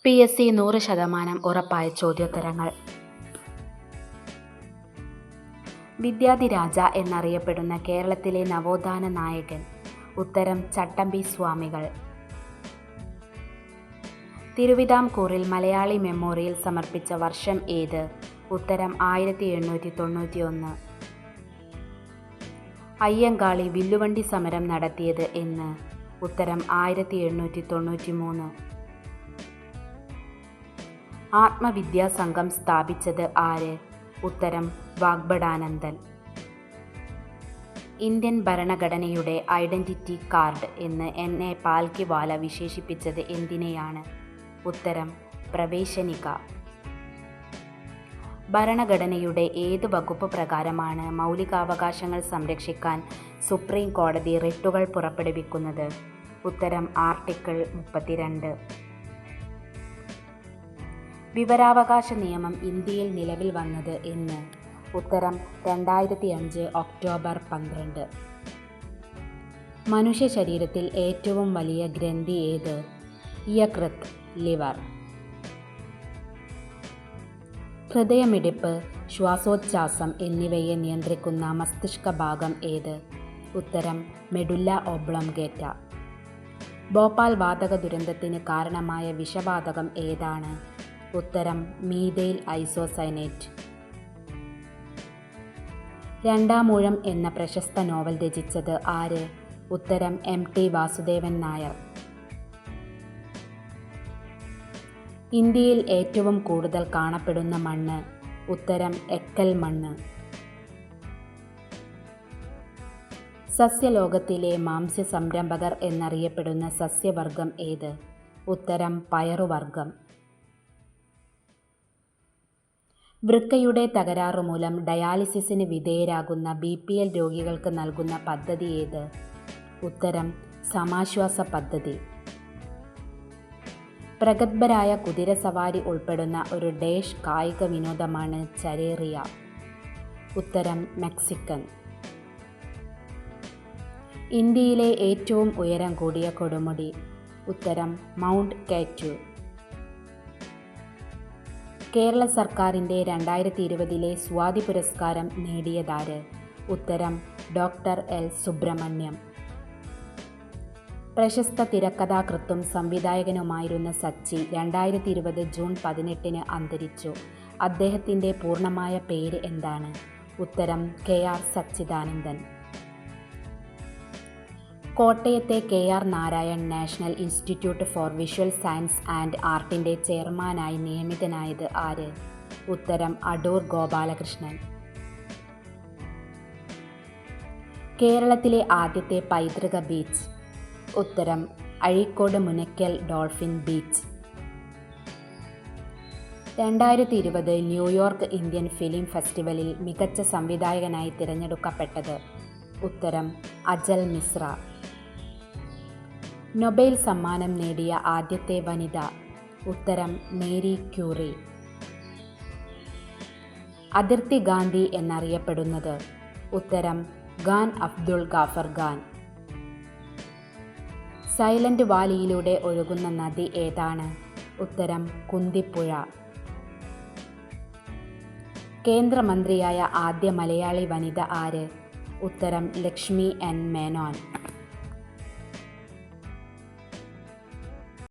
PSC 100% ഉറപ്പായ ചോദ്യോത്തരങ്ങൾ. വിദ്യാധിരാജ എന്നറിയപ്പെടുന്ന കേരളത്തിലെ നവോത്ഥാന നായകൻ. ഉത്തരം ചട്ടമ്പി സ്വാമികൾ. തിരുവിതാംകൂറിൽ മലയാളി മെമ്മോറിയൽ സമർപ്പിച്ച വർഷം ഏത്? ഉത്തരം 1891. അയ്യങ്കാളി വില്ലുവണ്ടി സമരം നടത്തിയത് എന്ന്? ഉത്തരം 1893. ആത്മവിദ്യാസംഘം സ്ഥാപിച്ചത് ആര്? ഉത്തരം വാഗ്ഭടാനന്ദൻ. ഇന്ത്യൻ ഭരണഘടനയുടെ ഐഡന്റിറ്റി കാർഡ് എന്ന് N.A. പാൽക്കിവാല വിശേഷിപ്പിച്ചത് എന്തിനെയാണ്? ഉത്തരം പ്രവേശനിക. ഭരണഘടനയുടെ ഏത് വകുപ്പ് പ്രകാരമാണ് മൗലികാവകാശങ്ങൾ സംരക്ഷിക്കാൻ സുപ്രീം കോടതി റിട്ടുകൾ പുറപ്പെടുവിക്കുന്നത്? ഉത്തരം ആർട്ടിക്കിൾ 32. വിവരാവകാശ നിയമം ഇന്ത്യയിൽ നിലവിൽ വന്നത് എന്ന്? ഉത്തരം 2005 ഒക്ടോബർ 12. മനുഷ്യ ശരീരത്തിൽ ഏറ്റവും വലിയ ഗ്രന്ഥി ഏത്? യകൃത്ത്, ലിവർ. ഹൃദയമിടിപ്പ്, ശ്വാസോച്ഛ്വാസം എന്നിവയെ നിയന്ത്രിക്കുന്ന മസ്തിഷ്ക ഭാഗം ഏത്? ഉത്തരം മെഡുല്ല ഒബ്ലോംഗേറ്റ. ഭോപ്പാൽ വാതക ദുരന്തത്തിന് കാരണമായ വിഷവാതകം ഏതാണ്? ഉത്തരം മീഥൈൽ ഐസോസയനേറ്റ്. രണ്ടാമൂഴം എന്ന പ്രശസ്ത നോവൽ രചിച്ചത് ആര്? ഉത്തരം M.T. വാസുദേവൻ നായർ. ഇന്ത്യയിൽ ഏറ്റവും കൂടുതൽ കാണപ്പെടുന്ന മണ്ണ്? ഉത്തരം എക്കൽ മണ്ണ്. സസ്യലോകത്തിലെ മാംസ്യ സംരംഭകർ എന്നറിയപ്പെടുന്ന സസ്യവർഗം ഏത്? ഉത്തരം പയറുവർഗം. വൃക്കയുടെ തകരാറുമൂലം ഡയാലിസിസിന് വിധേയരാകുന്ന BPL രോഗികൾക്ക് നൽകുന്ന പദ്ധതി ഏത്? ഉത്തരം സമാശ്വാസ പദ്ധതി. പ്രഗത്ഭരായ കുതിരസവാരി ഉൾപ്പെടുന്ന ഒരു ഡേഷ് കായിക വിനോദമാണ് ചരേറിയ? ഉത്തരം മെക്സിക്കൻ. ഇന്ത്യയിലെ ഏറ്റവും ഉയരം കൂടിയ കൊടുമുടി? ഉത്തരം മൗണ്ട് കാറ്റു. കേരള സർക്കാരിൻ്റെ 2020 സ്വാതി പുരസ്കാരം നേടിയതാര്? ഉത്തരം ഡോക്ടർ L. സുബ്രഹ്മണ്യം. പ്രശസ്ത തിരക്കഥാകൃത്തും സംവിധായകനുമായിരുന്ന സച്ചി 2020 ജൂൺ 18 അന്തരിച്ചു. അദ്ദേഹത്തിൻ്റെ പൂർണ്ണമായ പേര് എന്താണ്? ഉത്തരം KR സച്ചിദാനന്ദൻ. കോട്ടയത്തെ KR Narayan national institute for visual science and ആർട്ടിൻ്റെ ചെയർമാനായി നിയമിതനായത് ആര്? ഉത്തരം അടൂർ ഗോപാലകൃഷ്ണൻ. കേരളത്തിലെ ആദ്യത്തെ പൈതൃക ബീച്ച്? ഉത്തരം Azhikode Munakkal dolphin beach. 2020 New York Indian film ഫെസ്റ്റിവലിൽ മികച്ച സംവിധായകനായി തിരഞ്ഞെടുക്കപ്പെട്ടത്? ഉത്തരം അജൽ മിശ്ര. നൊബേൽ സമ്മാനം നേടിയ ആദ്യത്തെ വനിത? ഉത്തരം മേരി ക്യൂറി. അതിർത്തി ഗാന്ധി എന്നറിയപ്പെടുന്നത്? ഉത്തരം ഖാൻ അബ്ദുൾ ഗാഫർ ഖാൻ. സൈലന്റ് വാലിയിലൂടെ ഒഴുകുന്ന നദി ഏതാണ്? ഉത്തരം കുന്തിപ്പുഴ. കേന്ദ്രമന്ത്രിയായ ആദ്യ മലയാളി വനിത ആര്? ഉത്തരം ലക്ഷ്മി N. മേനോൻ.